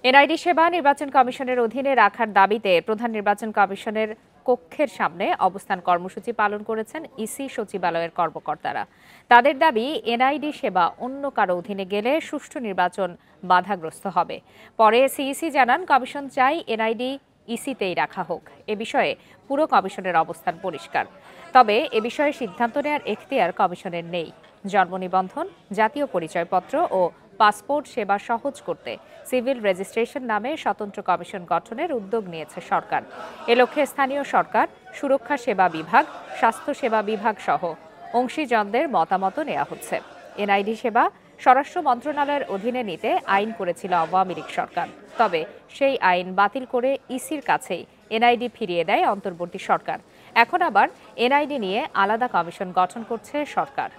NID সেবা নির্বাচন কমিশনের অধীনে রাখার দাবিতে প্রধান নির্বাচন কমিশনের কক্ষের সামনে অবস্থান কর্মসূচি পালন করেছেন ইসি সচিবালয়ের কর্মকর্তারা। তাদের দাবি, এনআইডি সেবা অন্য কারো অধীনে গেলে সুষ্ঠু নির্বাচন বাধাগ্রস্ত হবে। পরে সিইসি জানান, কমিশন চাই এনআইডি ইসিতেই রাখা হোক। এ বিষয়ে পুরো কমিশনের অবস্থান পরিষ্কার। তবে এ বিষয়ে সিদ্ধান্ত নেওয়ার এখতিয়ার কমিশনের নেই। জন্ম নিবন্ধন, জাতীয় পরিচয়পত্র ও পাসপোর্ট সেবা সহজ করতে সিভিল রেজিস্ট্রেশন নামে স্বতন্ত্র কমিশন গঠনের উদ্যোগ নিয়েছে সরকার। এ লক্ষ্যে স্থানীয় সরকার, সুরক্ষা সেবা বিভাগ, স্বাস্থ্য সেবা বিভাগ সহ অংশীজনদের মতামত নেওয়া হচ্ছে। এনআইডি সেবা স্বরাষ্ট্র মন্ত্রণালয়ের অধীনে নিতে আইন করেছিল আওয়ামী লীগ সরকার। তবে সেই আইন বাতিল করে ইসির কাছেই এনআইডি ফিরিয়ে দেয় অন্তর্বর্তী সরকার। এখন আবার এনআইডি নিয়ে আলাদা কমিশন গঠন করছে সরকার।